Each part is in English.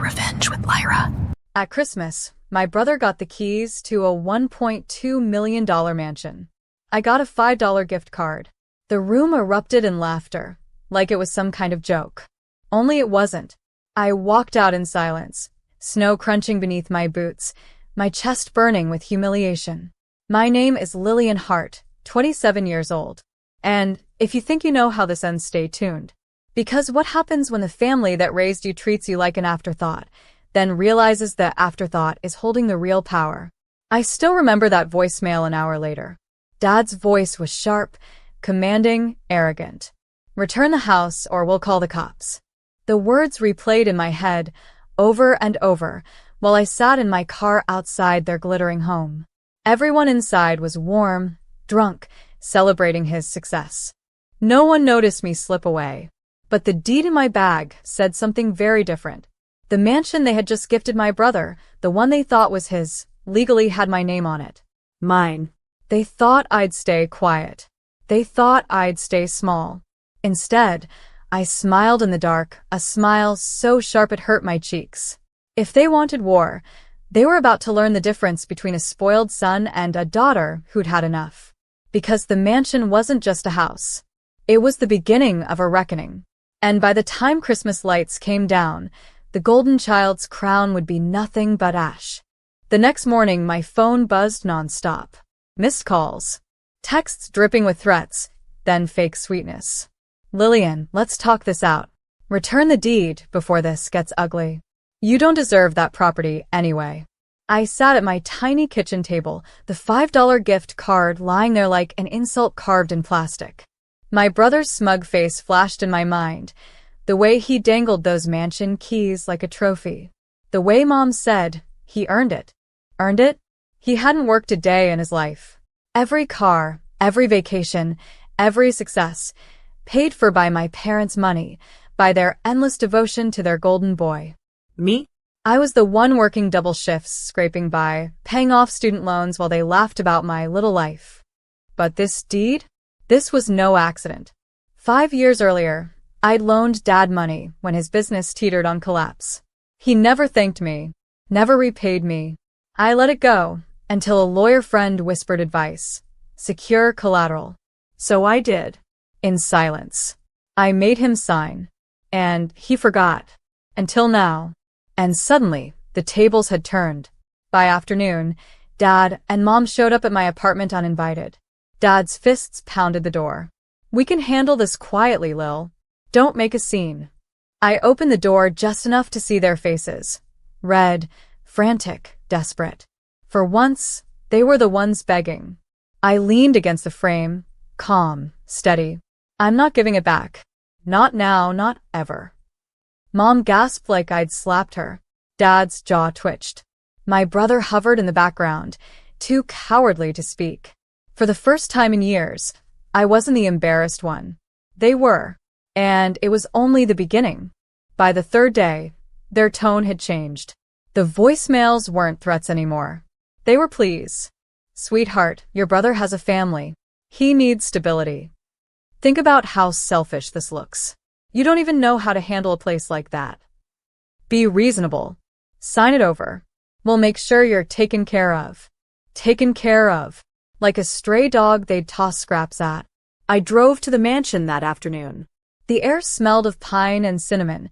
revenge with Lyra. At Christmas, my brother got the keys to a $1.2 million mansion. I got a $5 gift card. The room erupted in laughter, like it was some kind of joke. Only it wasn't. I walked out in silence, snow crunching beneath my boots, my chest burning with humiliation. My name is Lillian Hart, 27 years old. And if you think you know how this ends, stay tuned. Because what happens when the family that raised you treats you like an afterthought, then realizes the afterthought is holding the real power? I still remember that voicemail an hour later. Dad's voice was sharp, commanding, arrogant. "Return the house or we'll call the cops." The words replayed in my head over and over while I sat in my car outside their glittering home. Everyone inside was warm, drunk, celebrating his success. No one noticed me slip away. But the deed in my bag said something very different. The mansion they had just gifted my brother, the one they thought was his, legally had my name on it. Mine. They thought I'd stay quiet. They thought I'd stay small. Instead, I smiled in the dark, a smile so sharp it hurt my cheeks. If they wanted war, they were about to learn the difference between a spoiled son and a daughter who'd had enough. Because the mansion wasn't just a house. It was the beginning of a reckoning. And by the time Christmas lights came down, the golden child's crown would be nothing but ash. The next morning, my phone buzzed nonstop. Missed calls. Texts dripping with threats, then fake sweetness. "Lillian, let's talk this out. Return the deed before this gets ugly. You don't deserve that property anyway." I sat at my tiny kitchen table, the $5 gift card lying there like an insult carved in plastic. My brother's smug face flashed in my mind, the way he dangled those mansion keys like a trophy. The way Mom said he earned it. Earned it? He hadn't worked a day in his life. Every car, every vacation, every success, paid for by my parents' money, by their endless devotion to their golden boy. Me? I was the one working double shifts, scraping by, paying off student loans while they laughed about my little life. But this deed? This was no accident. 5 years earlier, I'd loaned Dad money when his business teetered on collapse. He never thanked me, never repaid me. I let it go until a lawyer friend whispered advice. Secure collateral. So I did. In silence. I made him sign. And he forgot. Until now. And suddenly, the tables had turned. By afternoon, Dad and Mom showed up at my apartment uninvited. Dad's fists pounded the door. "We can handle this quietly, Lil. Don't make a scene." I opened the door just enough to see their faces. Red, frantic, desperate. For once, they were the ones begging. I leaned against the frame, calm, steady. "I'm not giving it back. Not now, not ever." Mom gasped like I'd slapped her. Dad's jaw twitched. My brother hovered in the background, too cowardly to speak. For the first time in years, I wasn't the embarrassed one. They were. And it was only the beginning. By the third day, their tone had changed. The voicemails weren't threats anymore. They were pleas. "Sweetheart, your brother has a family. He needs stability. Think about how selfish this looks. You don't even know how to handle a place like that. Be reasonable. Sign it over. We'll make sure you're taken care of." Taken care of. Like a stray dog they'd toss scraps at. I drove to the mansion that afternoon. The air smelled of pine and cinnamon,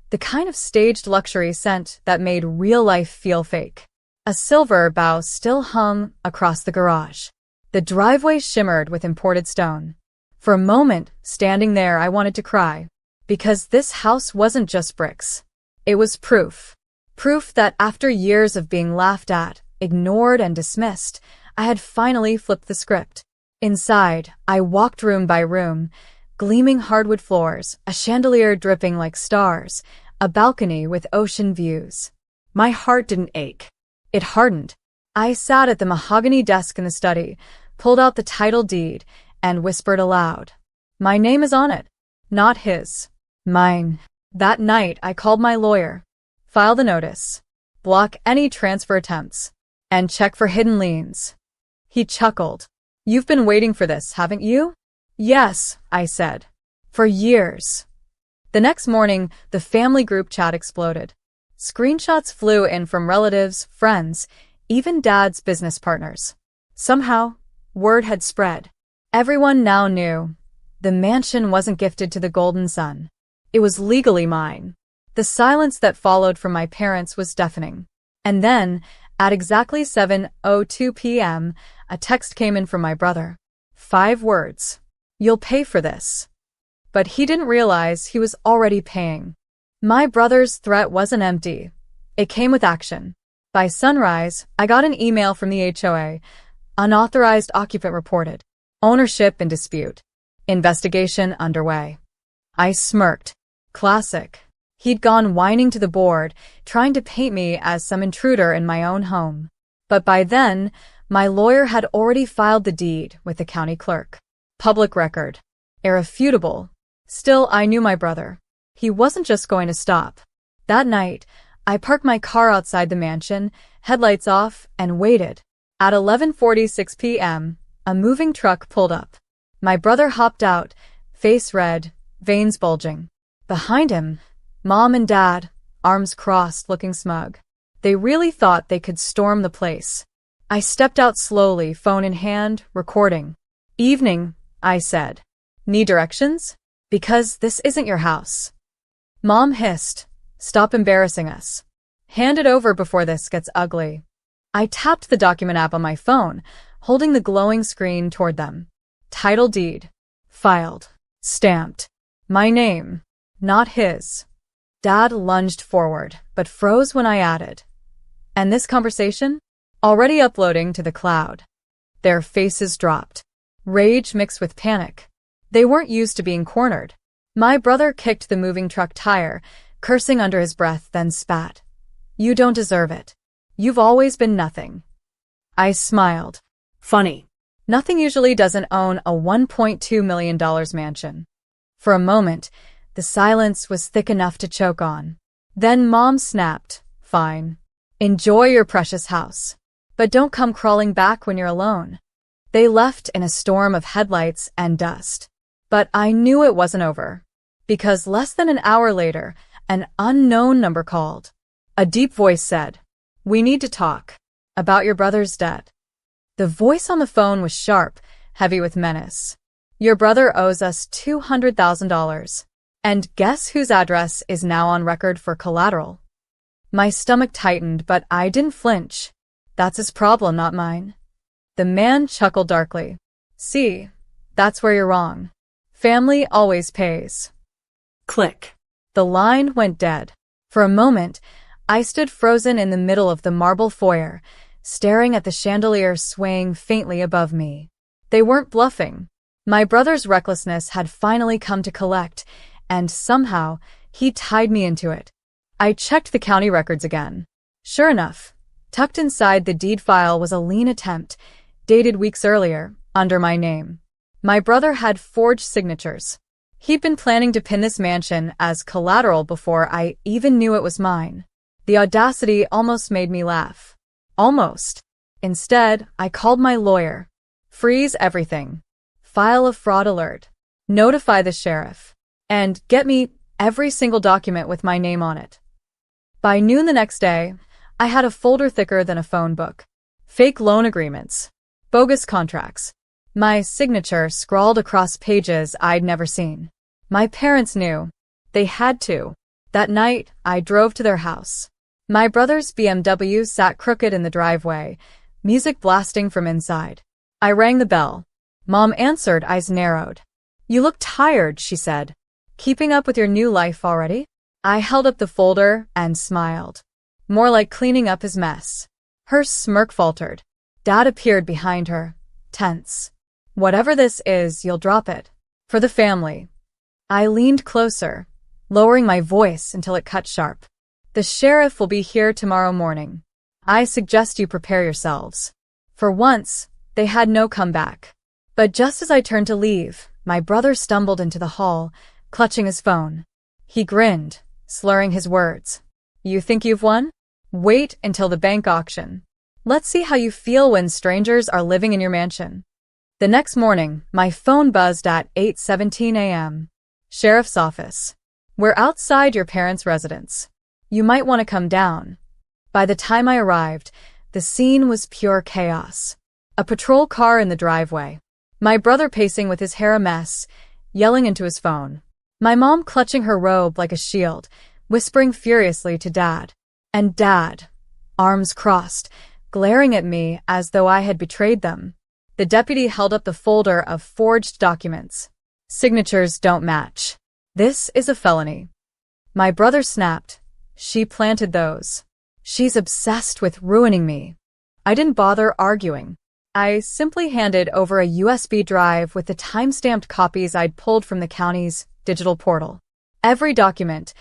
the kind of staged luxury scent that made real life feel fake. A silver bow still hung across the garage. The driveway shimmered with imported stone. For a moment, standing there, I wanted to cry. Because this house wasn't just bricks. It was proof. Proof that after years of being laughed at, ignored, and dismissed, I had finally flipped the script. Inside, I walked room by room, gleaming hardwood floors, a chandelier dripping like stars, a balcony with ocean views. My heart didn't ache. It hardened. I sat at the mahogany desk in the study, pulled out the title deed, and whispered aloud. "My name is on it. Not his. Mine." That night, I called my lawyer. File the notice. Block any transfer attempts. And check for hidden liens. He chuckled. "You've been waiting for this, haven't you?" "Yes," I said. "For years." The next morning, the family group chat exploded. Screenshots flew in from relatives, friends, even Dad's business partners. Somehow, word had spread. Everyone now knew. The mansion wasn't gifted to the Golden Son. It was legally mine. The silence that followed from my parents was deafening. And then, at exactly 7:02 p.m., a text came in from my brother. 5 words. "You'll pay for this." But he didn't realize he was already paying. My brother's threat wasn't empty. It came with action. By sunrise, I got an email from the HOA. Unauthorized occupant reported. Ownership in dispute. Investigation underway. I smirked. Classic. He'd gone whining to the board, trying to paint me as some intruder in my own home. But by then, my lawyer had already filed the deed with the county clerk. Public record. Irrefutable. Still, I knew my brother. He wasn't just going to stop. That night, I parked my car outside the mansion, headlights off, and waited. At 11:46 p.m., a moving truck pulled up. My brother hopped out, face red, veins bulging. Behind him, Mom and Dad, arms crossed, looking smug. They really thought they could storm the place. I stepped out slowly, phone in hand, recording. "Evening," I said. "Need directions? Because this isn't your house." Mom hissed, "Stop embarrassing us. Hand it over before this gets ugly." I tapped the document app on my phone, holding the glowing screen toward them. Title deed. Filed. Stamped. My name. Not his. Dad lunged forward, but froze when I added. "And this conversation?" Already uploading to the cloud. Their faces dropped. Rage mixed with panic. They weren't used to being cornered. My brother kicked the moving truck tire, cursing under his breath, then spat. "You don't deserve it. You've always been nothing." I smiled. Funny. Nothing usually doesn't own a $1.2 million mansion. For a moment, the silence was thick enough to choke on. Then Mom snapped, "Fine. Enjoy your precious house. But don't come crawling back when you're alone." They left in a storm of headlights and dust. But I knew it wasn't over. Because less than an hour later, an unknown number called. A deep voice said, "We need to talk. About your brother's debt." The voice on the phone was sharp, heavy with menace. "Your brother owes us $200,000. And guess whose address is now on record for collateral?" My stomach tightened, but I didn't flinch. "That's his problem, not mine." The man chuckled darkly. "See, that's where you're wrong. Family always pays." Click. The line went dead. For a moment, I stood frozen in the middle of the marble foyer, staring at the chandelier swaying faintly above me. They weren't bluffing. My brother's recklessness had finally come to collect, and somehow, he tied me into it. I checked the county records again. Sure enough, tucked inside the deed file was a lien attempt, dated weeks earlier, under my name. My brother had forged signatures. He'd been planning to pin this mansion as collateral before I even knew it was mine. The audacity almost made me laugh. Almost. Instead, I called my lawyer. Freeze everything. File a fraud alert. Notify the sheriff. And get me every single document with my name on it. By noon the next day, I had a folder thicker than a phone book. Fake loan agreements. Bogus contracts. My signature scrawled across pages I'd never seen. My parents knew. They had to. That night, I drove to their house. My brother's BMW sat crooked in the driveway, music blasting from inside. I rang the bell. Mom answered, eyes narrowed. "You look tired," she said. "Keeping up with your new life already?" I held up the folder and smiled. More like cleaning up his mess. Her smirk faltered. Dad appeared behind her, tense. "Whatever this is, you'll drop it. For the family." I leaned closer, lowering my voice until it cut sharp. "The sheriff will be here tomorrow morning. I suggest you prepare yourselves." For once, they had no comeback. But just as I turned to leave, my brother stumbled into the hall, clutching his phone. He grinned, slurring his words. "You think you've won? Wait until the bank auction. Let's see how you feel when strangers are living in your mansion." The next morning, my phone buzzed at 8:17 a.m. "Sheriff's office. We're outside your parents' residence." You might want to come down. By the time I arrived, the scene was pure chaos. A patrol car in the driveway. My brother pacing with his hair a mess, yelling into his phone. My mom clutching her robe like a shield, whispering furiously to Dad. And Dad, arms crossed, glaring at me as though I had betrayed them. The deputy held up the folder of forged documents. Signatures don't match. This is a felony. My brother snapped. She planted those. She's obsessed with ruining me. I didn't bother arguing. I simply handed over a USB drive with the time-stamped copies I'd pulled from the county's digital portal. Every document,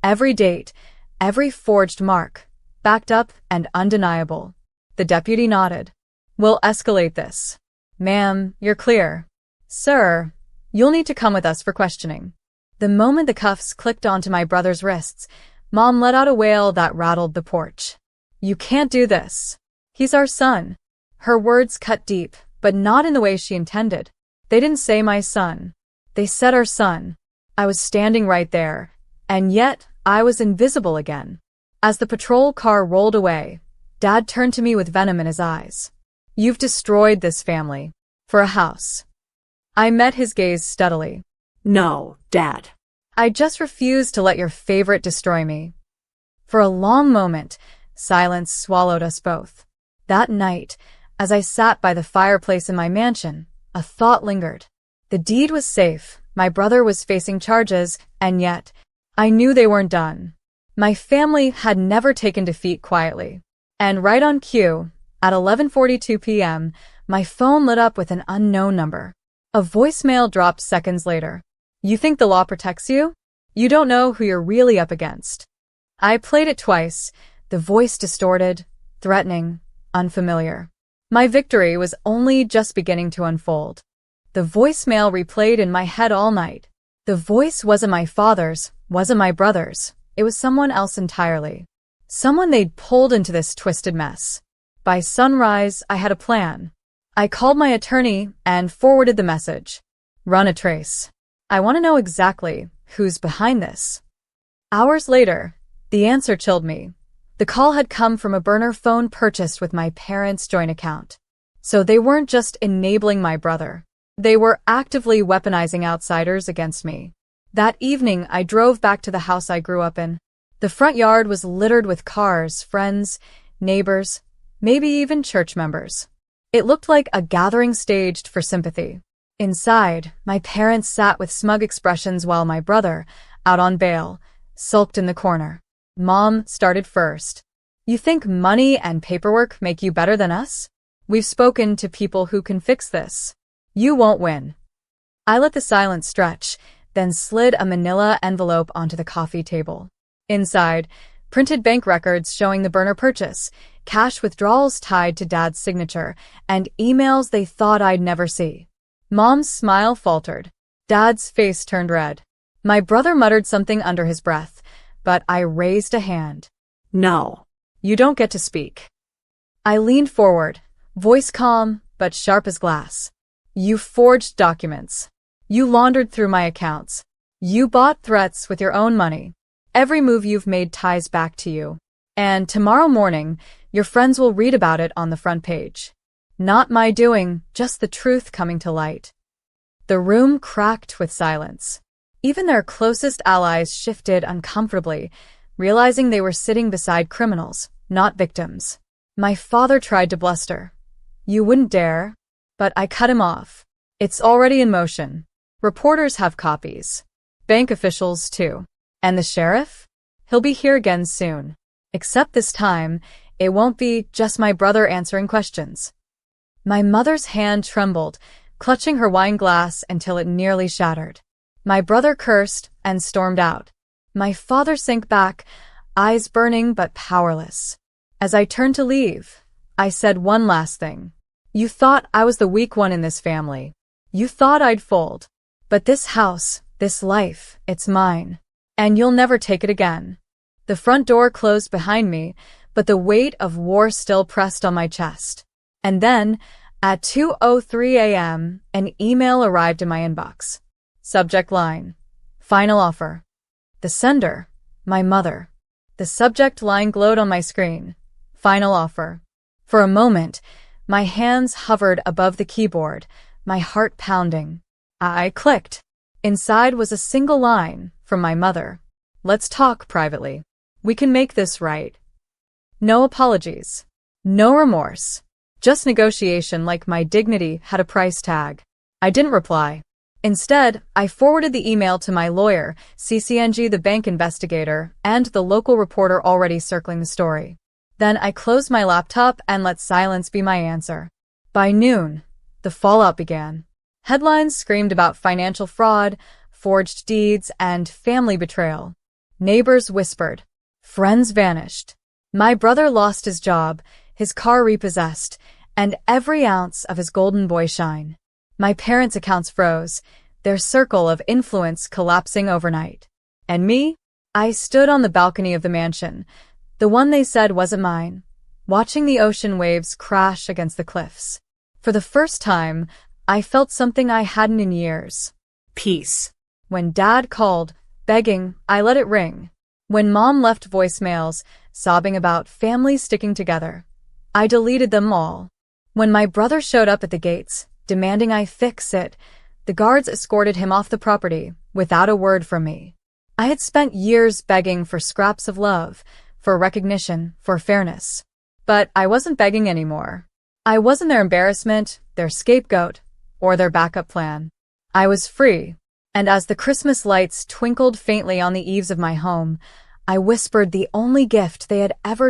every date, every forged mark, backed up and undeniable. The deputy nodded. We'll escalate this. Ma'am, you're clear. Sir, you'll need to come with us for questioning. The moment the cuffs clicked onto my brother's wrists, Mom let out a wail that rattled the porch. You can't do this. He's our son. Her words cut deep, but not in the way she intended. They didn't say my son. They said our son. I was standing right there, and yet I was invisible again. As the patrol car rolled away, Dad turned to me with venom in his eyes. You've destroyed this family. For a house. I met his gaze steadily. No, Dad. I just refuse to let your favorite destroy me. For a long moment, silence swallowed us both. That night, as I sat by the fireplace in my mansion, a thought lingered. The deed was safe, my brother was facing charges, and yet, I knew they weren't done. My family had never taken defeat quietly. And right on cue, at 11:42 p.m., my phone lit up with an unknown number. A voicemail dropped seconds later. You think the law protects you? You don't know who you're really up against. I played it twice, the voice distorted, threatening, unfamiliar. My victory was only just beginning to unfold. The voicemail replayed in my head all night. The voice wasn't my father's, wasn't my brother's. It was someone else entirely. Someone they'd pulled into this twisted mess. By sunrise, I had a plan. I called my attorney and forwarded the message. Run a trace. I want to know exactly who's behind this. Hours later, the answer chilled me. The call had come from a burner phone purchased with my parents' joint account. So they weren't just enabling my brother. They were actively weaponizing outsiders against me. That evening, I drove back to the house I grew up in. The front yard was littered with cars, friends, neighbors, maybe even church members. It looked like a gathering staged for sympathy. Inside, my parents sat with smug expressions while my brother, out on bail, sulked in the corner. Mom started first. You think money and paperwork make you better than us? We've spoken to people who can fix this. You won't win. I let the silence stretch, then slid a manila envelope onto the coffee table. Inside, printed bank records showing the burner purchase, cash withdrawals tied to Dad's signature, and emails they thought I'd never see. Mom's smile faltered. Dad's face turned red. My brother muttered something under his breath, but I raised a hand. No. You don't get to speak. I leaned forward, voice calm, but sharp as glass. You forged documents. You laundered through my accounts. You bought threats with your own money. Every move you've made ties back to you. And tomorrow morning, your friends will read about it on the front page. Not my doing, just the truth coming to light. The room cracked with silence. Even their closest allies shifted uncomfortably, realizing they were sitting beside criminals, not victims. My father tried to bluster. You wouldn't dare. But I cut him off. It's already in motion. Reporters have copies. Bank officials, too. And the sheriff? He'll be here again soon. Except this time, it won't be just my brother answering questions. My mother's hand trembled, clutching her wine glass until it nearly shattered. My brother cursed and stormed out. My father sank back, eyes burning but powerless. As I turned to leave, I said one last thing. You thought I was the weak one in this family. You thought I'd fold. But this house, this life, it's mine. And you'll never take it again. The front door closed behind me, but the weight of war still pressed on my chest. And then, at 2:03 a.m., an email arrived in my inbox. Subject line: Final offer. The sender: my mother. The subject line glowed on my screen. Final offer. For a moment, my hands hovered above the keyboard, my heart pounding. I clicked. Inside was a single line from my mother. Let's talk privately. We can make this right. No apologies. No remorse. Just negotiation like my dignity had a price tag. I didn't reply. Instead, I forwarded the email to my lawyer, CCNG the bank investigator, and the local reporter already circling the story. Then I closed my laptop and let silence be my answer. By noon, the fallout began. Headlines screamed about financial fraud, forged deeds, and family betrayal. Neighbors whispered. Friends vanished. My brother lost his job, his car repossessed, and every ounce of his golden boy shine. My parents' accounts froze, their circle of influence collapsing overnight. And me? I stood on the balcony of the mansion, the one they said wasn't mine, watching the ocean waves crash against the cliffs. For the first time, I felt something I hadn't in years. Peace. When Dad called, begging, I let it ring. When Mom left voicemails, sobbing about families sticking together, I deleted them all. When my brother showed up at the gates, demanding I fix it, the guards escorted him off the property without a word from me. I had spent years begging for scraps of love, for recognition, for fairness. But I wasn't begging anymore. I wasn't their embarrassment, their scapegoat, or their backup plan. I was free, and as the Christmas lights twinkled faintly on the eaves of my home, I whispered the only gift they had ever